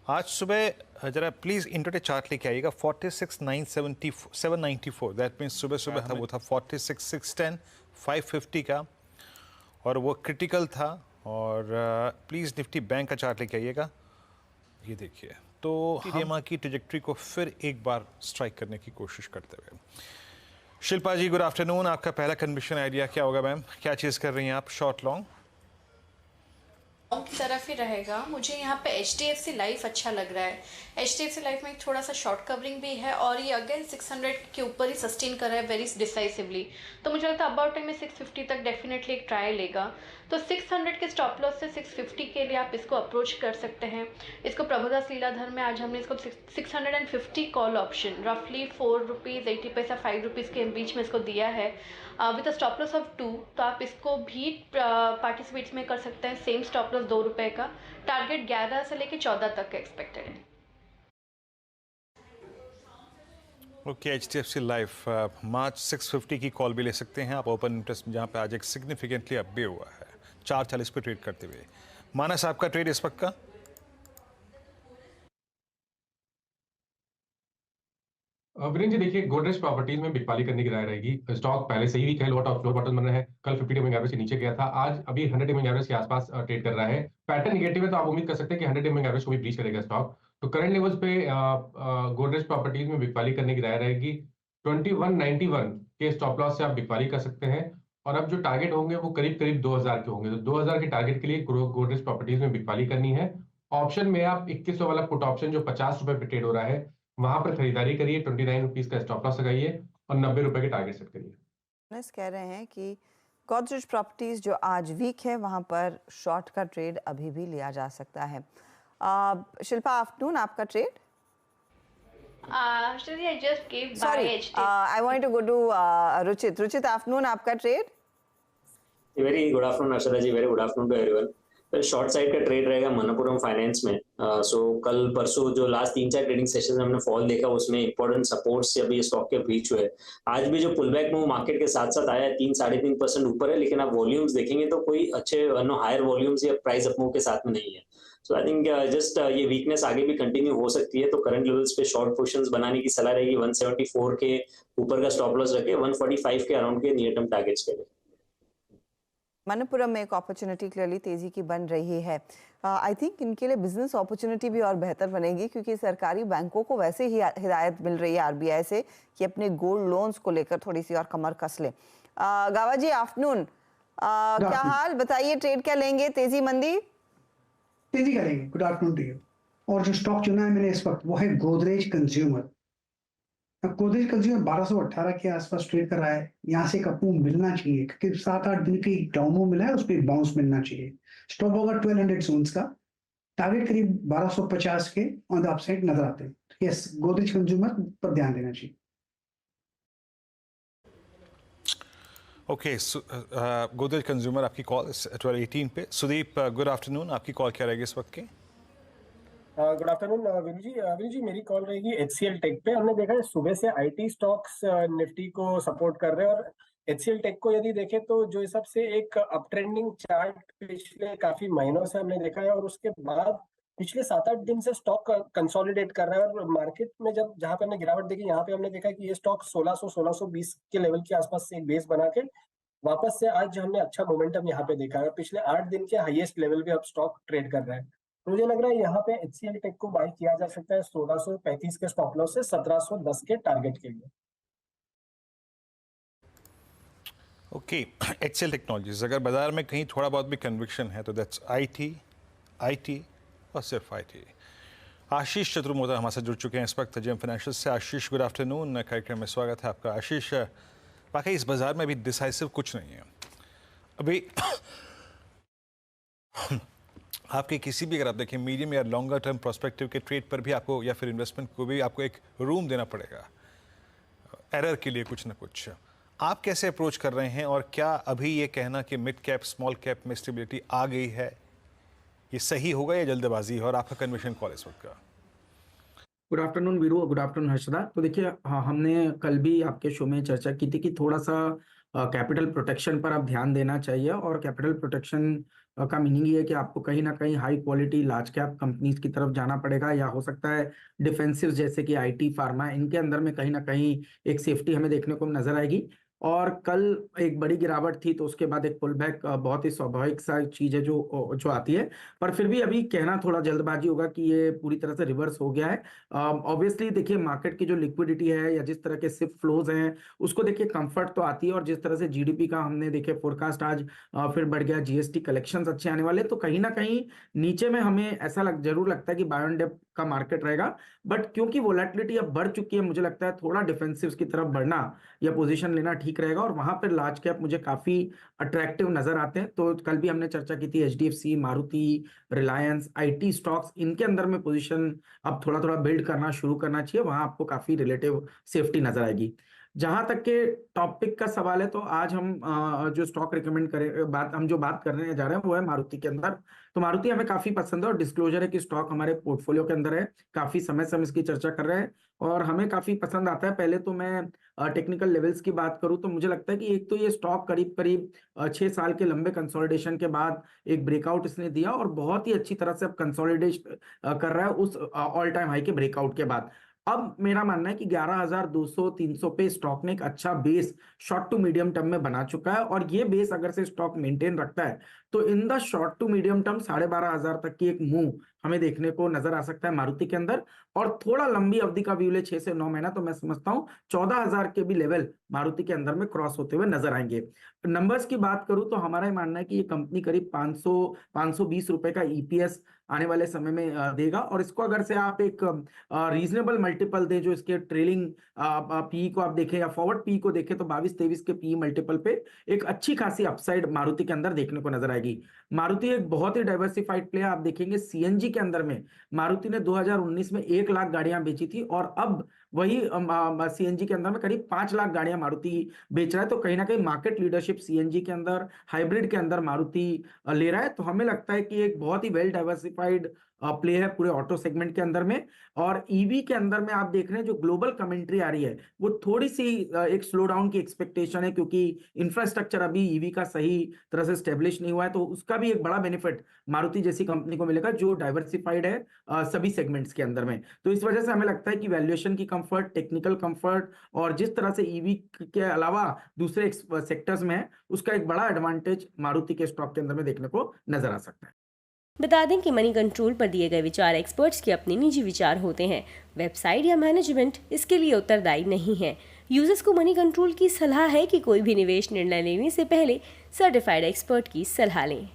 आज सुबह जरा प्लीज़ इंट्राडे चार्ट लेके आइएगा 46,974 दैट मीन्स सुबह सुबह था वो था 46,610 550 का और वो क्रिटिकल था। और प्लीज़ निफ्टी बैंक का चार्ट लेके आइएगा। ये देखिए तो हम की ट्रेजेक्ट्री को फिर एक बार स्ट्राइक करने की कोशिश करते हुए। शिल्पा जी गुड आफ्टरनून, आपका पहला कन्विक्शन आइडिया क्या होगा मैम? क्या चीज़ कर रही हैं आप, शॉर्ट लॉन्ग? की तरफ ही रहेगा। मुझे यहाँ पे HDFC लाइफ अच्छा लग रहा है। HDFC लाइफ में थोड़ा सा शॉर्ट कवरिंग भी है और ये अगेन 600 के ऊपर ही सस्टेन कर रहा है वेरी डिसाइसिवली। तो मुझे लगता है अबाउट टाइम में 650 तक डेफिनेटली एक ट्राई लेगा। तो 600 के स्टॉप लॉस से 650 के लिए आप इसको अप्रोच कर सकते हैं। इसको प्रभुदास लीलाधर में आज हमने इसको 650 कॉल ऑप्शन रफली 4 रुपीज़ 80 पैसा 5 रुपीज़ के बीच में इसको दिया है विद स्टॉप लॉस ऑफ 2। तो आप इसको भी पार्टिसिपेट्स में कर सकते हैं। सेम स्टॉप लॉस 2 रुपए का, टारगेट 11 से लेके 14 तक का एक्सपेक्टेड है। ओके HDFC लाइफ मार्च 650 की कॉल भी ले सकते हैं आप ओपन इंटरेस्ट जहां पे आज एक सिग्निफिकेंटली अप भी हुआ है 440 पे ट्रेड करते हुए। मानस आपका ट्रेड इस वक्त का? वीरेंद्र जी देखिए, गोदरेज प्रॉपर्टीज में बिकवाली करने की राय रहेगी। स्टॉक पहले से ही वीक है, लो टॉप फ्लोर बॉटम बन रहा है। कल 50 मूविंग एवरेज से नीचे गया था, आज अभी 100 मूविंग एवरेज के आसपास ट्रेड कर रहा है। पैटर्न निगेटिव है तो आप उम्मीद कर सकते हैं कि 100 मूविंग एवरेज को भी ब्रीच करेगा स्टॉक। तो करंट लेवल्स पे गोदरेज प्रॉपर्टीज में बिकवाली करने की राय रहेगी। 2191 के स्टॉप लॉस से आप बिकवाली कर सकते हैं और अब जो टारगेट होंगे वो करीब करीब 2000 के होंगे। तो 2000 के टारगेट के लिए गोदरेज प्रॉपर्टीज में बिकवाली करनी है। ऑप्शन में आप 2100 वाला पुट ऑप्शन जो 50 रुपए पे ट्रेड हो रहा है वहां पर खरीदारी करिए, 29 रुपीज का स्टॉप लॉस लगाइए और 90 रुपए के टारगेट सेट करिए। कह रहे हैं कि गोदरेज प्रॉपर्टीज जो आज वीक है वहां पर शॉर्ट का ट्रेड अभी भी लिया जा सकता है। शिल्पा आफ्टरनून आपका trade? Actually, I just gave buy Sorry, HDFC. I wanted to go to Ruchit. Ruchit, afternoon आपका trade? Very good afternoon Arshada ji, very good afternoon to everyone. Short side का ट्रेड रहेगा मनप्पुरम फाइनेंस में। सो कल परसों जो लास्ट 3-4 ट्रेडिंग सेशन में हमने fall देखा उसमें इंपॉर्टेंट सपोर्ट्स से अभी स्टॉक के ब्रीच हुए। आज भी जो पुल बैक मूव मार्केट के साथ साथ आया है 3-3.5% ऊपर है, लेकिन आप वॉल्यूम्स देखेंगे तो कोई अच्छे हायर वॉल्यूम्स या प्राइस अप मूव के साथ में नहीं है। सो आई थिंक जस्ट ये वीकनेस आगे भी कंटिन्यू हो सकती है। तो करंट लेवल्स पे शॉर्ट पोजीशंस बनाने की सलाह रहेगी। 174 के ऊपर का स्टॉप लॉस रखे, 145 के अराउंड के नियर टर्म टारगेट्स के लिए। मनप्पुरम में एक अपॉर्चुनिटी क्लियरली तेजी की बन रही है। आई थिंक इनके लिए बिजनेस अपॉर्चुनिटी भी और बेहतर बनेगी क्योंकि सरकारी बैंकों को वैसे ही हिदायत मिल रही है RBI से कि अपने गोल्ड लोन्स को लेकर थोड़ी सी और कमर कस लें। गावा जी आफ्टरनून, क्या हाल बताइए, ट्रेड क्या लेंगे? तेजी मंदी? तेजी करेंगे। Good afternoon to you. और जो स्टॉक चुना है मैंने इस वक्त वो है गोदरेज कंज्यूमर। गोदरेज कंज्यूमर 1218 के आसपास ट्रेड कर रहा है। यहाँ से एक अप मूव मिलना चाहिए क्योंकि 7-8 दिन की डाउन मूव मिला है, उस पर बाउंस मिलना चाहिए। स्टॉप होगा 1200 जोन्स का, टारगेट करीब 1250 के ऑन द अपसाइड नजर आते हैं। यस, गोदरेज कंज्यूमर पर ध्यान देना चाहिए। ओके गोदरेज कंज्यूमर आपकी कॉल 1218 पे। सुदीप गुड आफ्टरनून, आपकी कॉल क्या रहेगी इस वक्त की? गुड आफ्टरनून विनू जी मेरी कॉल रहेगी HCL टेक पे। हमने देखा है सुबह से IT स्टॉक्स निफ्टी को सपोर्ट कर रहे हैं और HCL टेक को यदि देखें तो जो हिसाब से एक अप ट्रेंडिंग चार्ट पिछले काफी महीनों से हमने देखा है और उसके बाद पिछले 7-8 दिन से स्टॉक कंसोलिडेट कर रहा है। और मार्केट में जब जहां पे हमने गिरावट देखी, यहाँ पे हमने देखा कि ये स्टॉक 1600-1620 के लेवल के आसपास से एक बेस बना के वापस से आज हमने अच्छा मोमेंटम यहाँ पे देखा है। पिछले 8 दिन के हाईएस्ट लेवल पे अब स्टॉक ट्रेड कर रहा है। मुझे लग रहा है यहाँ पे HCL टेक को बाय किया जा सकता है 1635 के स्टॉप लॉस से 1710 के टारगेट के लिए। ओके HCL टेक्नोलॉजीज, अगर बाजार में कहीं थोड़ा बहुत भी कन्विक्शन है तो दैट्स IT और सिर्फ IT। आशीष चतुर्मोदा हमारे साथ जुड़ चुके हैं इस वक्त JM फाइनेंशियल से। आशीष गुड आफ्टरनून, कार्यक्रम में स्वागत है आपका। आशीष, वाकई इस बाजार में अभी डिसाइसिव कुछ नहीं है अभी आपके किसी भी, अगर आप देखें मीडियम या लॉन्गर टर्म प्रोस्पेक्टिव के ट्रेड पर भी आपको या फिर इन्वेस्टमेंट को भी आपको एक रूम देना पड़ेगा एरर के लिए कुछ ना कुछ। आप कैसे अप्रोच कर रहे हैं और क्या अभी ये कहना कि मिड कैप स्मॉल कैप में स्टेबिलिटी आ गई है, ये सही होगा या जल्दबाजी है? और आपका कन्विक्शन कॉल इस वक्त का? Good afternoon Veeru, good afternoon Harshada. तो देखिए, हाँ, हमने कल भी आपके शो में चर्चा की थी कि थोड़ा सा कैपिटल प्रोटेक्शन पर आप ध्यान देना चाहिए, और कैपिटल प्रोटेक्शन का मीनिंग ये है कि आपको कहीं ना कहीं high quality large cap companies की तरफ जाना पड़ेगा, या हो सकता है डिफेंसिव जैसे कि आईटी, फार्मा, इनके अंदर में कहीं ना कहीं एक सेफ्टी हमें देखने को नजर आएगी। और कल एक बड़ी गिरावट थी, तो उसके बाद एक पुल बैक बहुत ही स्वाभाविक सा चीज है जो जो आती है। पर फिर भी अभी कहना थोड़ा जल्दबाजी होगा कि ये पूरी तरह से रिवर्स हो गया है। ऑब्वियसली देखिए, मार्केट की जो लिक्विडिटी है या जिस तरह के सिप फ्लोज हैं, उसको देखिए कंफर्ट तो आती है, और जिस तरह से जीडीपी का हमने देखे फोरकास्ट आज फिर बढ़ गया, जीएसटी कलेक्शंस अच्छे आने वाले, तो कहीं ना कहीं नीचे में हमें ऐसा जरूर लगता है कि बाय ऑन डिप का मार्केट रहेगा। बट क्योंकि वोलेटिलिटी अब बढ़ चुकी है, मुझे लगता है थोड़ा डिफेंसिव की तरफ बढ़ना या पोजीशन लेना ठीक रहेगा, और वहां पर लार्ज कैप मुझे काफी अट्रैक्टिव नजर आते हैं। तो कल भी हमने चर्चा की थी HDFC, Maruti, Reliance, IT stocks, इनके अंदर में पोजीशन अब थोड़ा थोड़ा बिल्ड करना शुरू करना चाहिए, वहां आपको काफी रिलेटिव सेफ्टी नजर आएगी। जहां तक के टॉपिक का सवाल है, तो आज हम जो स्टॉक रिकमेंड करें, हम जो बात करने जा रहे हैं वो है मारुति के अंदर। तो मारुति हमें काफी पसंद है, और डिस्क्लोजर है कि स्टॉक हमारे पोर्टफोलियो के अंदर है, काफी समय से हम इसकी चर्चा कर रहे हैं और हमें काफी पसंद आता है। पहले तो मैं टेक्निकल लेवल्स की बात करूं तो मुझे लगता है कि एक तो ये स्टॉक करीब करीब 6 साल के लंबे कंसोलिडेशन के बाद एक ब्रेकआउट इसने दिया, और बहुत ही अच्छी तरह से अब कंसोलिडेट कर रहा है उस ऑल टाइम हाई के ब्रेकआउट के बाद। अब मेरा मानना है कि 11,200-300 पे स्टॉक ने एक अच्छा base short to medium term में बना चुका है, और ये बेस अगर से स्टॉक मेंटेन रखता है तो in the short to medium term 12,500 तक की एक मूव हमें देखने को नजर आ सकता है मारुति के अंदर। और थोड़ा लंबी अवधि का व्यू ले 6 से 9 महीना, तो मैं समझता हूं 14,000 के भी लेवल मारुति के अंदर में क्रॉस होते हुए नजर आएंगे। नंबर्स की बात करूं तो हमारा ही मानना है कि ये कंपनी करीब 520 रुपए का ईपीएस आने वाले समय में देगा, और इसको अगर से आप एक रीजनेबल मल्टीपल दे, जो इसके ट्रेलिंग पी को आप देखें या फॉरवर्ड पी को देखें, तो 22-23 के पी मल्टीपल पे एक अच्छी खासी अपसाइड मारुति के अंदर देखने को नजर आएगी। मारुति एक बहुत ही डाइवर्सिफाइड प्लेयर, आप देखेंगे सीएनजी के अंदर में मारुति ने 2019 में 1 लाख गाड़ियां बेची थी, और अब वही सीएनजी के अंदर में करीब 5 लाख गाड़ियां मारुति बेच रहा है। तो कहीं ना कहीं मार्केट लीडरशिप सीएनजी के अंदर, हाइब्रिड के अंदर मारुति ले रहा है। तो हमें लगता है कि एक बहुत ही वेल डाइवर्सिफाइड प्ले है पूरे ऑटो सेगमेंट के अंदर में। और ईवी के अंदर में आप देख रहे हैं जो ग्लोबल कमेंट्री आ रही है, वो थोड़ी सी एक स्लो डाउन की एक्सपेक्टेशन है, क्योंकि इंफ्रास्ट्रक्चर अभी ईवी का सही तरह से स्टेब्लिश नहीं हुआ है। तो उसका भी एक बड़ा बेनिफिट मारुति जैसी कंपनी को मिलेगा जो डाइवर्सिफाइड है सभी सेगमेंट्स के अंदर में। तो इस वजह से हमें लगता है कि वैल्यूएशन की कंफर्ट, टेक्निकल कंफर्ट, और जिस तरह से ईवी के अलावा दूसरे सेक्टर्स में है, उसका एक बड़ा एडवांटेज मारुति के स्टॉक के अंदर में देखने को नजर आ सकता है। बता दें कि मनी कंट्रोल पर दिए गए विचार एक्सपर्ट्स के अपने निजी विचार होते हैं। वेबसाइट या मैनेजमेंट इसके लिए उत्तरदायी नहीं है। यूजर्स को मनी कंट्रोल की सलाह है कि कोई भी निवेश निर्णय लेने से पहले सर्टिफाइड एक्सपर्ट की सलाह लें।